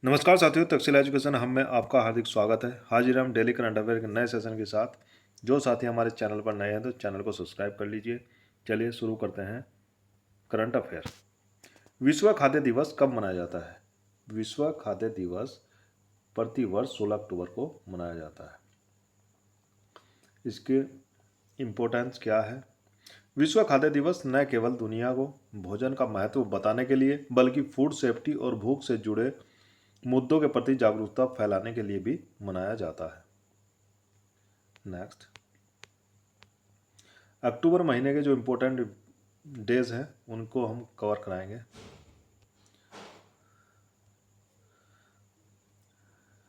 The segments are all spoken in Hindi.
नमस्कार साथियों, तक्षशिला एजुकेशन हम में आपका हार्दिक स्वागत है। हाजिर हम डेली करंट अफेयर के नए सेशन के साथ। जो साथी हमारे चैनल पर नए हैं तो चैनल को सब्सक्राइब कर लीजिए। चलिए शुरू करते हैं करंट अफेयर। विश्व खाद्य दिवस कब मनाया जाता है? विश्व खाद्य दिवस प्रतिवर्ष 16 अक्टूबर को मनाया जाता है। इसके इम्पोर्टेंस क्या है? विश्व खाद्य दिवस न केवल दुनिया को भोजन का महत्व बताने के लिए बल्कि फूड सेफ्टी और भूख से जुड़े मुद्दों के प्रति जागरूकता फैलाने के लिए भी मनाया जाता है। नेक्स्ट, अक्टूबर महीने के जो इम्पोर्टेंट डेज हैं उनको हम कवर कराएंगे।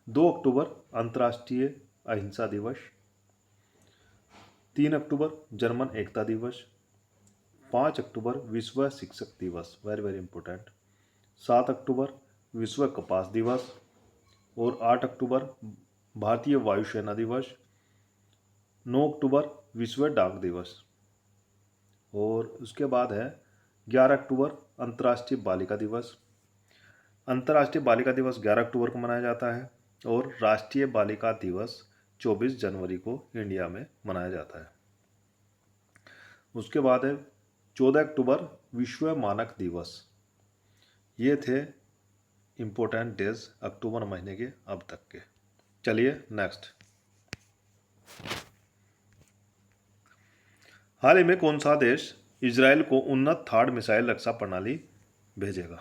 2 अक्टूबर अंतर्राष्ट्रीय अहिंसा दिवस, 3 अक्टूबर जर्मन एकता दिवस, 5 अक्टूबर विश्व शिक्षक दिवस, वेरी वेरी इंपॉर्टेंट, 7 अक्टूबर विश्व कपास दिवस और 8 अक्टूबर भारतीय वायुसेना दिवस, 9 अक्टूबर विश्व डाक दिवस और उसके बाद है 11 अक्टूबर अंतर्राष्ट्रीय बालिका दिवस। अंतर्राष्ट्रीय बालिका दिवस 11 अक्टूबर को मनाया जाता है और राष्ट्रीय बालिका दिवस 24 जनवरी को इंडिया में मनाया जाता है। उसके बाद है 14 अक्टूबर विश्व मानक दिवस। ये थे इम्पोर्टेंट डेज अक्टूबर महीने के अब तक के। चलिए नेक्स्ट, हाल ही में कौन सा देश इजराइल को उन्नत थार्ड मिसाइल रक्षा प्रणाली भेजेगा?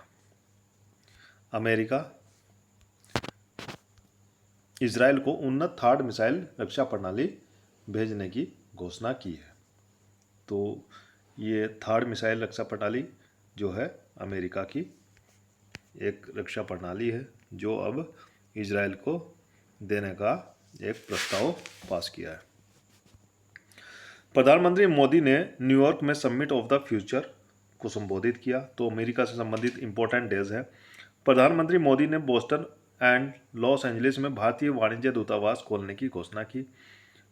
अमेरिका इजराइल को उन्नत थार्ड मिसाइल रक्षा प्रणाली भेजने की घोषणा की है। तो ये थार्ड मिसाइल रक्षा प्रणाली जो है अमेरिका की एक रक्षा प्रणाली है जो अब इजराइल को देने का एक प्रस्ताव पास किया है। प्रधानमंत्री मोदी ने न्यूयॉर्क में समिट ऑफ द फ्यूचर को संबोधित किया। तो अमेरिका से संबंधित इंपॉर्टेंट डेज है। प्रधानमंत्री मोदी ने बोस्टन एंड लॉस एंजलिस में भारतीय वाणिज्य दूतावास खोलने की घोषणा की।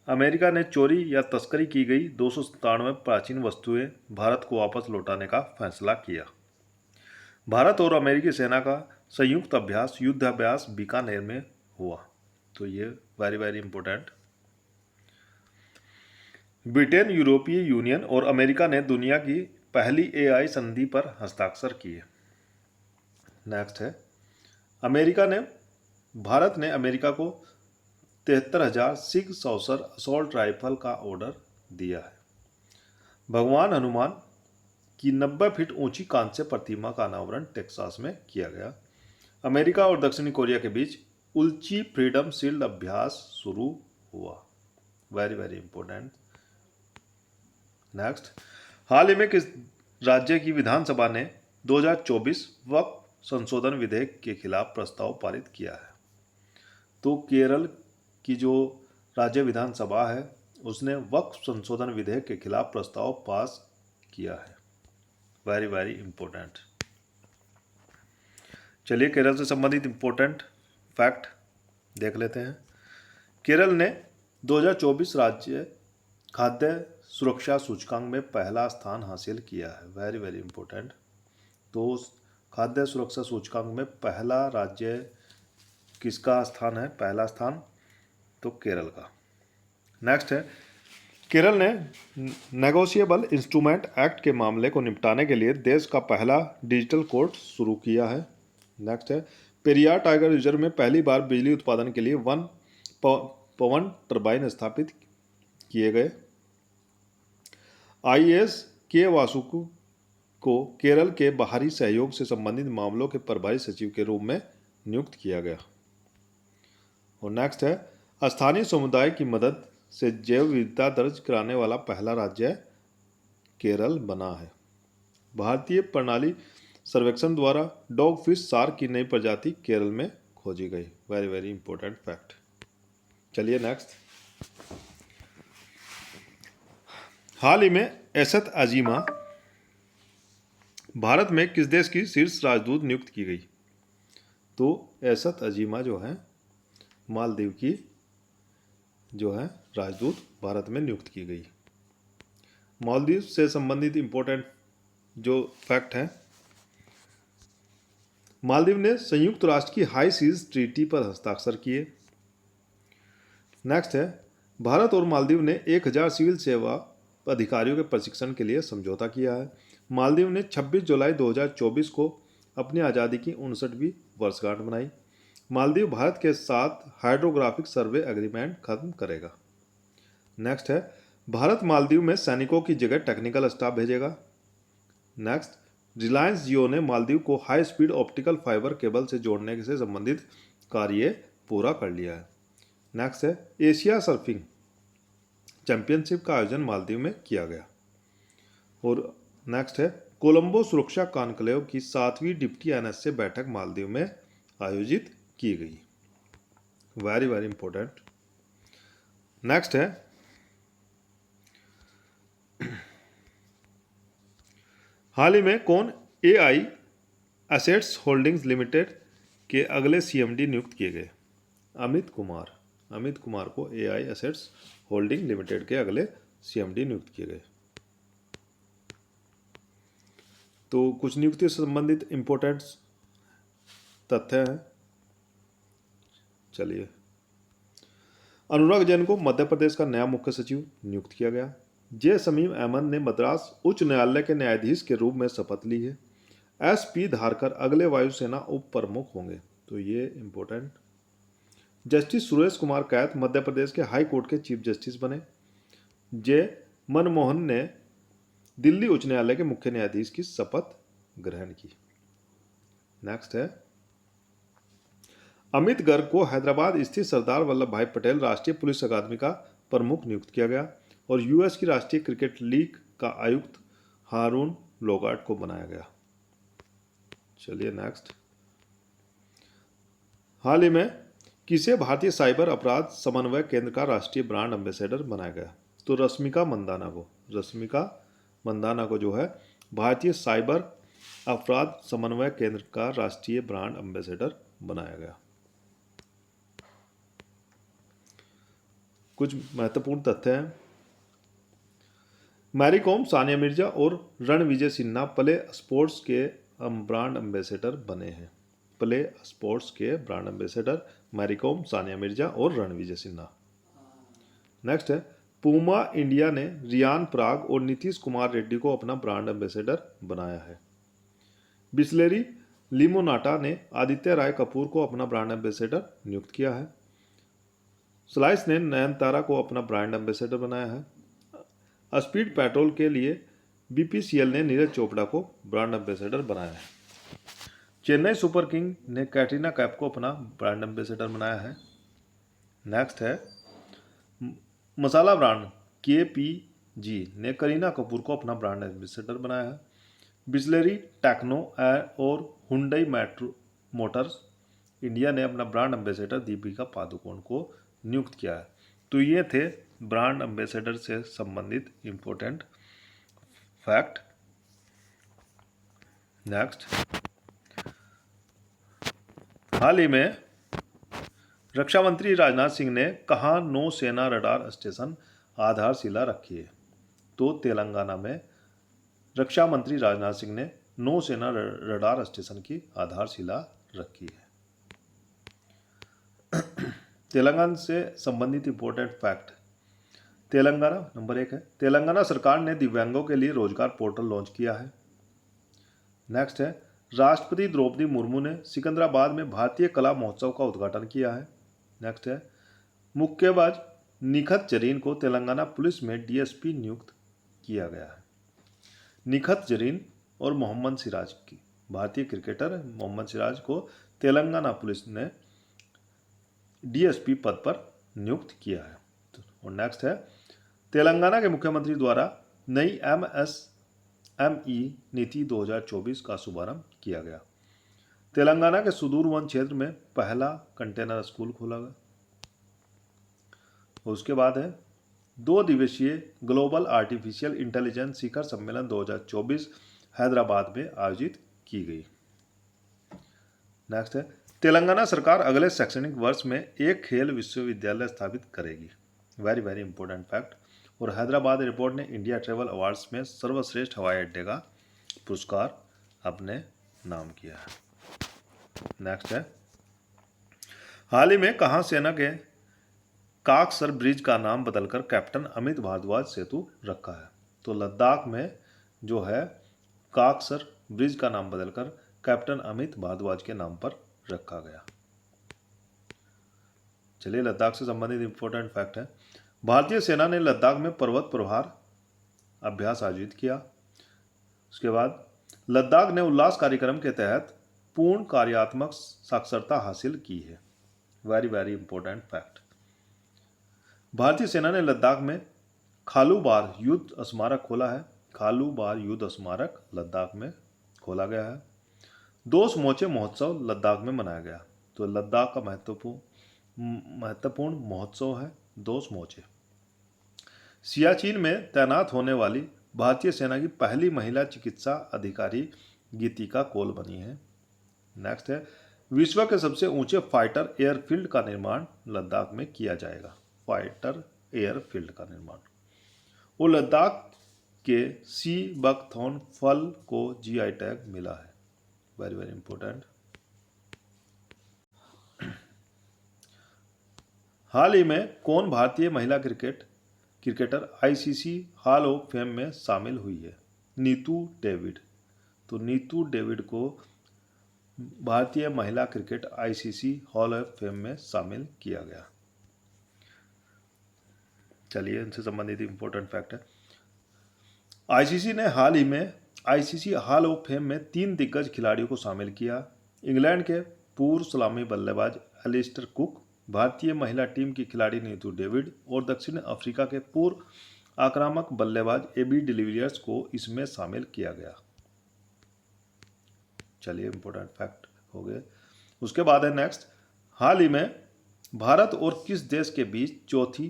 अमेरिका ने चोरी या तस्करी की गई 297 प्राचीन वस्तुएं भारत को वापस लौटाने का फैसला किया। भारत और अमेरिकी सेना का संयुक्त अभ्यास युद्धाभ्यास बीकानेर में हुआ। तो ये वेरी वेरी इंपॉर्टेंट। ब्रिटेन, यूरोपीय यूनियन और अमेरिका ने दुनिया की पहली एआई संधि पर हस्ताक्षर किए। नेक्स्ट है, भारत ने अमेरिका को 73,000 सिग सॉसर असॉल्ट राइफल का ऑर्डर दिया है। भगवान हनुमान की 90 फीट ऊंची कांस्य प्रतिमा का अनावरण टेक्सास में किया गया। अमेरिका और दक्षिणी कोरिया के बीच उल्ची फ्रीडम शील्ड अभ्यास शुरू हुआ। Very very important. नेक्स्ट, हाल ही में किस राज्य की विधानसभा ने 2024 वक्फ संशोधन विधेयक के खिलाफ प्रस्ताव पारित किया है? तो केरल की जो राज्य विधानसभा है उसने वक्फ संशोधन विधेयक के खिलाफ प्रस्ताव पास किया है। Very very important. चलिए केरल से संबंधित इंपॉर्टेंट फैक्ट देख लेते हैं। केरल ने 2024 राज्य खाद्य सुरक्षा सूचकांक में पहला स्थान हासिल किया है। Very very important. तो खाद्य सुरक्षा सूचकांक में पहला राज्य किसका स्थान है? पहला स्थान तो केरल का। नेक्स्ट है, केरल ने नेगोशिएबल इंस्ट्रूमेंट एक्ट के मामले को निपटाने के लिए देश का पहला डिजिटल कोर्ट शुरू किया है। नेक्स्ट है, पेरियार टाइगर रिजर्व में पहली बार बिजली उत्पादन के लिए पवन टरबाइन स्थापित किए गए। आईएएस के वासुकु को केरल के बाहरी सहयोग से संबंधित मामलों के प्रभारी सचिव के रूप में नियुक्त किया गया। और नेक्स्ट है, स्थानीय समुदाय की मदद से जैव विविधता दर्ज कराने वाला पहला राज्य केरल बना है। भारतीय प्रणाली सर्वेक्षण द्वारा डॉग फिश शार्क की नई प्रजाति केरल में खोजी गई। Very very important fact. चलिए नेक्स्ट, हाल ही में एसत अजीमा भारत में किस देश की शीर्ष राजदूत नियुक्त की गई? तो एसत अजीमा जो है मालदीव की जो है राजदूत भारत में नियुक्त की गई। मालदीव से संबंधित इंपॉर्टेंट जो फैक्ट है, मालदीव ने संयुक्त राष्ट्र की हाई सीज ट्रीटी पर हस्ताक्षर किए। नेक्स्ट है, भारत और मालदीव ने 1000 सिविल सेवा अधिकारियों के प्रशिक्षण के लिए समझौता किया है। मालदीव ने 26 जुलाई 2024 को अपनी आज़ादी की 59वीं वर्षगांठ मनाई। मालदीव भारत के साथ हाइड्रोग्राफिक सर्वे एग्रीमेंट खत्म करेगा। नेक्स्ट है, भारत मालदीव में सैनिकों की जगह टेक्निकल स्टाफ भेजेगा। नेक्स्ट, रिलायंस जियो ने मालदीव को high speed optical fibre cable से जोड़ने से संबंधित कार्य पूरा कर लिया है। नेक्स्ट है, एशिया सर्फिंग चैंपियनशिप का आयोजन मालदीव में किया गया। और नेक्स्ट है, कोलंबो सुरक्षा कॉन्क्लेव की 7वीं डिप्टी एनएसए बैठक मालदीव में आयोजित की गई। Very very important. नेक्स्ट है, हाल ही में कौन एआई एसेट्स होल्डिंग्स लिमिटेड के अगले सीएमडी नियुक्त किए गए? अमित कुमार। अमित कुमार को एआई एसेट्स होल्डिंग लिमिटेड के अगले सीएमडी नियुक्त किए गए। तो कुछ नियुक्ति से संबंधित इंपॉर्टेंट तथ्य हैं। चलिए, अनुराग जैन को मध्य प्रदेश का नया मुख्य सचिव नियुक्त किया गया। जे समीम अहमद ने मद्रास उच्च न्यायालय के न्यायाधीश के रूप में शपथ ली है। एसपी धारकर अगले वायुसेना उप प्रमुख होंगे। तो ये इंपॉर्टेंट। जस्टिस सुरेश कुमार कैथ मध्य प्रदेश के हाई कोर्ट के चीफ जस्टिस बने। जे मनमोहन ने दिल्ली उच्च न्यायालय के मुख्य न्यायाधीश की शपथ ग्रहण की। नेक्स्ट है, अमित गर्ग को हैदराबाद स्थित सरदार वल्लभ भाई पटेल राष्ट्रीय पुलिस अकादमी का प्रमुख नियुक्त किया गया और यूएस की राष्ट्रीय क्रिकेट लीग का आयुक्त हारून लोगार्ड को बनाया गया। चलिए नेक्स्ट, हाल ही में किसे भारतीय साइबर अपराध समन्वय केंद्र का राष्ट्रीय ब्रांड एम्बेसडर बनाया गया? तो रश्मिका मंदाना को जो है भारतीय साइबर अपराध समन्वय केंद्र का राष्ट्रीय ब्रांड एम्बेसडर बनाया गया। कुछ महत्वपूर्ण तथ्य हैं। मैरी कॉम, सानिया मिर्जा और रणविजय सिन्हा प्ले स्पोर्ट्स के ब्रांड एम्बेसडर बने हैं। प्ले स्पोर्ट्स के brand ambassador Mary Kom, Sania Mirza और रणविजय सिन्हा। नेक्स्ट है, पूमा इंडिया ने रियान पराग और नीतीश कुमार रेड्डी को अपना ब्रांड एम्बेसडर बनाया है। बिस्लेरी लिमोनाटा ने आदित्य राय कपूर को अपना ब्रांड एम्बेसडर नियुक्त किया है। स्लाइस ने नयनतारा को अपना ब्रांड एम्बेसडर बनाया है। स्पीड पेट्रोल के लिए बीपीसीएल ने नीरज चोपड़ा को ब्रांड एम्बेसडर बनाया है। चेन्नई सुपर किंग ने कैटरीना कैफ को अपना ब्रांड एम्बेसडर बनाया है। नेक्स्ट है, मसाला ब्रांड केपीजी ने करीना कपूर को अपना ब्रांड एम्बेसडर बनाया है। बिस्लेरी, टेक्नो और हुंडई मोटर्स इंडिया ने अपना ब्रांड एम्बेसडर दीपिका पादुकोण को नियुक्त किया है। तो ये थे ब्रांड एम्बेसडर से संबंधित इंपॉर्टेंट फैक्ट। नेक्स्ट, हाल ही में रक्षा मंत्री राजनाथ सिंह ने कहाँ नौसेना रडार स्टेशन आधारशिला रखी है? तो तेलंगाना में रक्षा मंत्री राजनाथ सिंह ने नौसेना रडार स्टेशन की आधारशिला रखी है। तेलंगाना से संबंधित इंपॉर्टेंट फैक्ट। तेलंगाना नंबर 1 है, तेलंगाना सरकार ने दिव्यांगों के लिए रोजगार पोर्टल लॉन्च किया है। नेक्स्ट है, राष्ट्रपति द्रौपदी मुर्मू ने सिकंदराबाद में भारतीय कला महोत्सव का उद्घाटन किया है। नेक्स्ट है, मुक्केबाज निखत जरीन को तेलंगाना पुलिस में डीएसपी नियुक्त किया गया है। निखत जरीन और मोहम्मद सिराज की, भारतीय क्रिकेटर मोहम्मद सिराज को तेलंगाना पुलिस ने डीएसपी पद पर नियुक्त किया है। और नेक्स्ट है, तेलंगाना के मुख्यमंत्री द्वारा नई एमएसएमई नीति 2024 का शुभारंभ किया गया। तेलंगाना के सुदूर वन क्षेत्र में पहला कंटेनर स्कूल खोला गया। उसके बाद है 2 दिवसीय ग्लोबल आर्टिफिशियल इंटेलिजेंस शिखर सम्मेलन 2024 हैदराबाद में आयोजित की गई। नेक्स्ट है, तेलंगाना सरकार अगले शैक्षणिक वर्ष में एक खेल विश्वविद्यालय स्थापित करेगी। Very very important fact. और हैदराबाद रिपोर्ट ने इंडिया ट्रैवल अवार्ड्स में सर्वश्रेष्ठ हवाई अड्डे का पुरस्कार अपने नाम किया है। नेक्स्ट है, हाल ही में कहाँ सेना के काकसर ब्रिज का नाम बदलकर कैप्टन अमित भारद्वाज सेतु रखा है? तो लद्दाख में जो है काकसर ब्रिज का नाम बदलकर कैप्टन अमित भारद्वाज के नाम पर रखा गया। चलिए, लद्दाख से संबंधित इंपॉर्टेंट फैक्ट है। भारतीय सेना ने लद्दाख में पर्वत प्रहार अभ्यास आयोजित किया। उसके बाद लद्दाख ने उल्लास कार्यक्रम के तहत पूर्ण कार्यात्मक साक्षरता हासिल की है। Very very important fact. भारतीय सेना ने लद्दाख में खालू बार युद्ध स्मारक खोला है। खालू बार युद्ध स्मारक लद्दाख में खोला गया है। दोस्त मोचे महोत्सव लद्दाख में मनाया गया। तो लद्दाख का महत्वपूर्ण महोत्सव है दोस्त मोचे। सियाचिन में तैनात होने वाली भारतीय सेना की पहली महिला चिकित्सा अधिकारी गीतिका कौल बनी है। नेक्स्ट है, विश्व के सबसे ऊंचे फाइटर एयरफील्ड का निर्माण लद्दाख में किया जाएगा। फाइटर एयरफील्ड का निर्माण, वो लद्दाख के सी बकथॉर्न फल को जीआई टैग मिला है। Very very important. हाल ही में कौन भारतीय महिला cricketer ICC hall of fame में शामिल हुई है? नीतू डेविड। तो नीतू डेविड को भारतीय महिला cricket ICC hall of fame में शामिल किया गया। चलिए, इनसे संबंधित इंपॉर्टेंट फैक्ट है। आईसीसी ने हाल ही में आईसीसी हॉल ऑफ फेम में 3 दिग्गज खिलाड़ियों को शामिल किया। इंग्लैंड के पूर्व सलामी बल्लेबाज एलिस्टर कुक, भारतीय महिला टीम की खिलाड़ी नीतू डेविड और दक्षिण अफ्रीका के पूर्व आक्रामक बल्लेबाज एबी डिविलियर्स को इसमें शामिल किया गया। चलिए, इंपॉर्टेंट फैक्ट हो गए। उसके बाद है नेक्स्ट, हाल ही में भारत और किस देश के बीच चौथी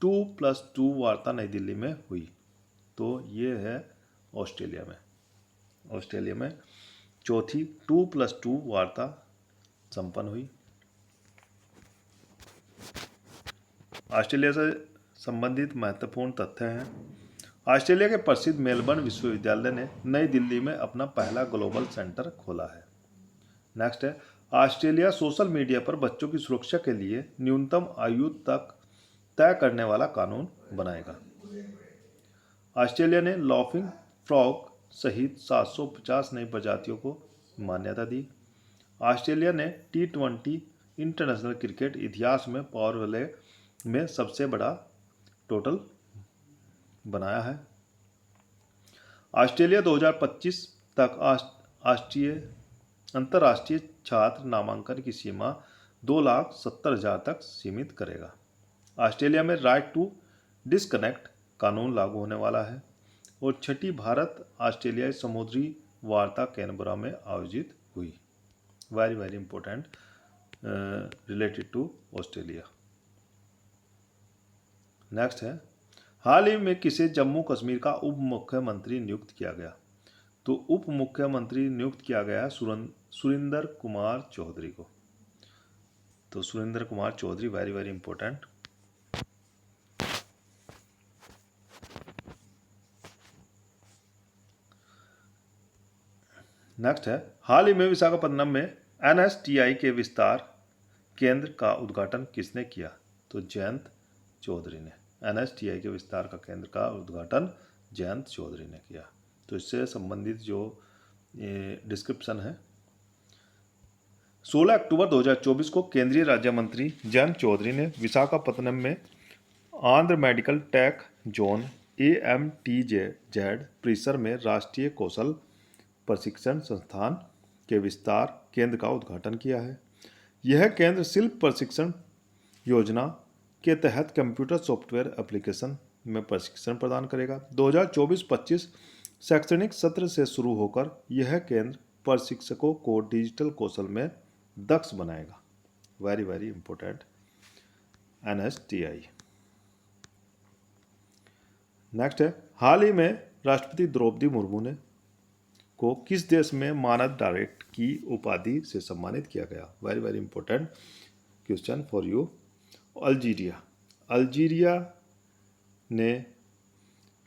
2+2 वार्ता नई दिल्ली में हुई? तो ये है ऑस्ट्रेलिया में। ऑस्ट्रेलिया में चौथी 2+2 वार्ता संपन्न हुई। ऑस्ट्रेलिया से संबंधित महत्वपूर्ण तथ्य हैं। ऑस्ट्रेलिया के प्रसिद्ध मेलबर्न विश्वविद्यालय ने नई दिल्ली में अपना पहला ग्लोबल सेंटर खोला है। नेक्स्ट है, ऑस्ट्रेलिया सोशल मीडिया पर बच्चों की सुरक्षा के लिए न्यूनतम आयु तक तय करने वाला कानून बनाएगा। ऑस्ट्रेलिया ने लाफिंग फ्रॉग सहित 750 नई प्रजातियों को मान्यता दी। ऑस्ट्रेलिया ने T20 इंटरनेशनल क्रिकेट इतिहास में पावर प्ले में सबसे बड़ा टोटल बनाया है। ऑस्ट्रेलिया 2025 तक अंतर्राष्ट्रीय छात्र नामांकन की सीमा 2,70,000 तक सीमित करेगा। ऑस्ट्रेलिया में राइट टू डिस्कनेक्ट कानून लागू होने वाला है। और छठी भारत ऑस्ट्रेलियाई समुद्री वार्ता कैनबरा में आयोजित हुई। Very very important related to Australia. Next है, हाल ही में किसे जम्मू कश्मीर का उप मुख्यमंत्री नियुक्त किया गया? तो उप मुख्यमंत्री नियुक्त किया गया सुरेंद्र कुमार चौधरी को। तो Surendra Kumar Chaudhary very very important. Next है, हाल ही में विशाखापट्टनम में एनएसटीआई के विस्तार केंद्र का उद्घाटन किसने किया? तो जयंत चौधरी ने। एनएसटीआई के विस्तार का केंद्र का उद्घाटन जयंत चौधरी ने किया। तो इससे संबंधित जो डिस्क्रिप्शन है, 16 अक्टूबर 2024 को केंद्रीय राज्य मंत्री जयंत चौधरी ने विशाखापट्टनम में Andhra medical take zone AMTZ परिसर में राष्ट्रीय कौशल प्रशिक्षण संस्थान के विस्तार केंद्र का उद्घाटन किया है। यह केंद्र शिल्प प्रशिक्षण योजना के तहत कंप्यूटर सॉफ्टवेयर एप्लीकेशन में प्रशिक्षण प्रदान करेगा। 2024-25 शैक्षणिक सत्र से शुरू होकर यह केंद्र प्रशिक्षकों को डिजिटल कौशल में दक्ष बनाएगा। Very very important NSTI। Next है, हाल ही में राष्ट्रपति द्रौपदी मुर्मू ने को किस देश में मानद डायरेक्ट की उपाधि से सम्मानित किया गया? Very very important question for you. Algeria. Algeria ने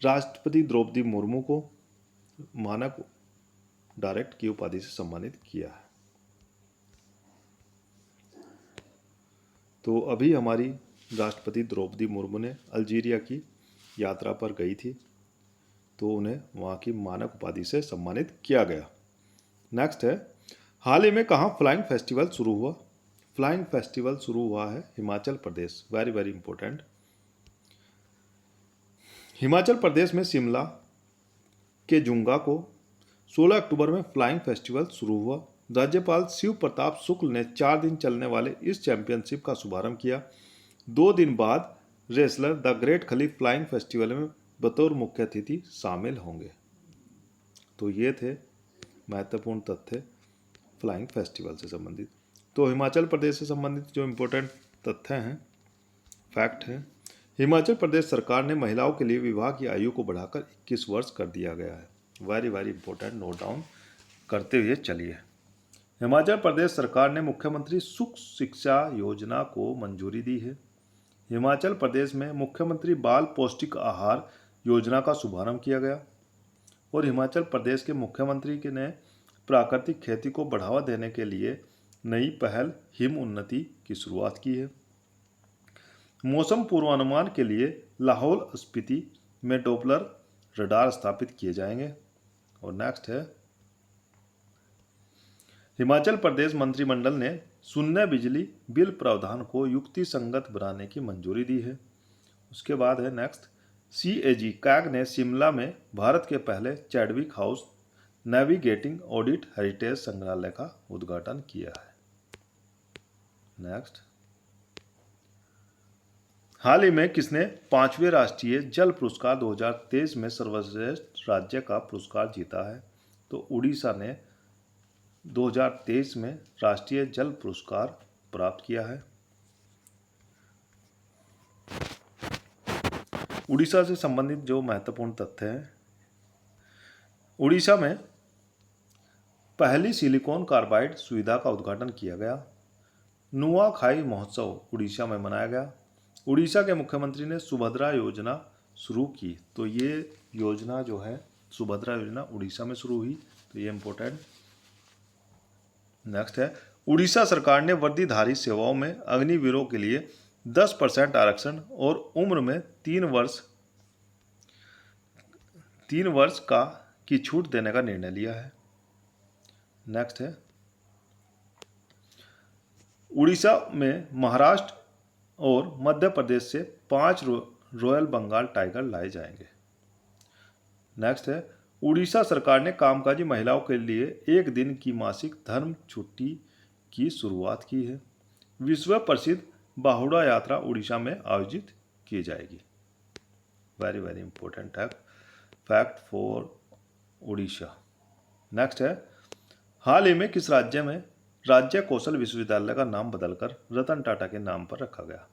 राष्ट्रपति द्रौपदी मुर्मू को मानक डायरेक्ट की उपाधि से सम्मानित किया है। तो अभी हमारी राष्ट्रपति द्रौपदी मुर्मू ने अल्जीरिया की यात्रा पर गई थी, तो उन्हें वहाँ की मानक उपाधि से सम्मानित किया गया। नेक्स्ट है, हाल ही में कहाँ फ्लाइंग फेस्टिवल शुरू हुआ? फ्लाइंग फेस्टिवल शुरू हुआ है Himachal Pradesh. Very very important. Himachal Pradesh में शिमला के जुंगा को 16 अक्टूबर में फ्लाइंग फेस्टिवल शुरू हुआ। राज्यपाल शिव प्रताप शुक्ल ने 4 दिन चलने वाले इस चैंपियनशिप का शुभारंभ किया। 2 दिन बाद रेसलर द ग्रेट खली फ्लाइंग फेस्टिवल में बतौर मुख्य अतिथि शामिल होंगे। तो ये थे महत्वपूर्ण तथ्य फ्लाइंग फेस्टिवल से संबंधित। तो हिमाचल प्रदेश से संबंधित जो इम्पोर्टेंट तथ्य हैं, फैक्ट हैं, हिमाचल प्रदेश सरकार ने महिलाओं के लिए विवाह की आयु को बढ़ाकर 21 वर्ष कर दिया गया है। Very very important, note down करते हुए चलिए। हिमाचल प्रदेश सरकार ने मुख्यमंत्री सुख शिक्षा योजना को मंजूरी दी है। हिमाचल प्रदेश में मुख्यमंत्री बाल पौष्टिक आहार योजना का शुभारंभ किया गया और हिमाचल प्रदेश के मुख्यमंत्री ने प्राकृतिक खेती को बढ़ावा देने के लिए नई पहल हिम उन्नति की शुरुआत की है। मौसम पूर्वानुमान के लिए लाहौल स्पीति में डॉपलर रडार स्थापित किए जाएंगे। और नेक्स्ट है, हिमाचल प्रदेश मंत्रिमंडल ने शून्य बिजली बिल प्रावधान को युक्ति संगत बनाने की मंजूरी दी है। उसके बाद है नेक्स्ट, CAG कैग ने शिमला में भारत के पहले Chadwick house navigating audit heritage संग्रहालय का उद्घाटन किया है। नेक्स्ट, हाल ही में किसने 5वें राष्ट्रीय जल पुरस्कार 2023 में सर्वश्रेष्ठ राज्य का पुरस्कार जीता है? तो उड़ीसा ने 2023 में राष्ट्रीय जल पुरस्कार प्राप्त किया है। उड़ीसा से संबंधित जो महत्वपूर्ण तथ्य हैं, उड़ीसा में पहली सिलिकॉन कार्बाइड सुविधा का उद्घाटन किया गया। नुआखाई महोत्सव उड़ीसा में मनाया गया। उड़ीसा के मुख्यमंत्री ने सुभद्रा योजना शुरू की। तो ये योजना जो है सुभद्रा योजना उड़ीसा में शुरू हुई, तो ये इंपॉर्टेंट। नेक्स्ट है, उड़ीसा सरकार ने वर्दीधारी सेवाओं में अग्निवीरों के लिए 10% आरक्षण और उम्र में 3 वर्ष की छूट देने का निर्णय लिया है। नेक्स्ट है, उड़ीसा में महाराष्ट्र और मध्य प्रदेश से 5 रॉयल बंगाल टाइगर लाए जाएंगे। नेक्स्ट है, उड़ीसा सरकार ने कामकाजी महिलाओं के लिए 1 दिन की मासिक धर्म छुट्टी की शुरुआत की है। विश्व प्रसिद्ध बाहुड़ा यात्रा उड़ीसा में आयोजित की जाएगी। Very very important fact for Orissa. Next है, हाल ही में किस राज्य में राज्य कौशल विश्वविद्यालय का नाम बदलकर रतन टाटा के नाम पर रखा गया?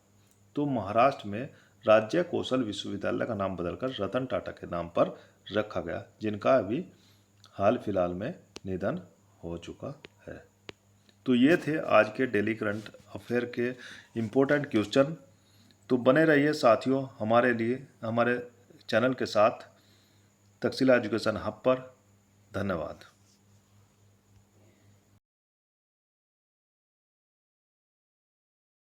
तो महाराष्ट्र में राज्य कौशल विश्वविद्यालय का नाम बदलकर रतन टाटा के नाम पर रखा गया, जिनका अभी हाल फिलहाल में निधन हो चुका है। तो ये थे आज के डेली करंट अफेयर के इम्पोर्टेंट क्वेश्चन। तो बने रहिए साथियों हमारे चैनल के साथ तक्षशिला एजुकेशन हब पर। धन्यवाद।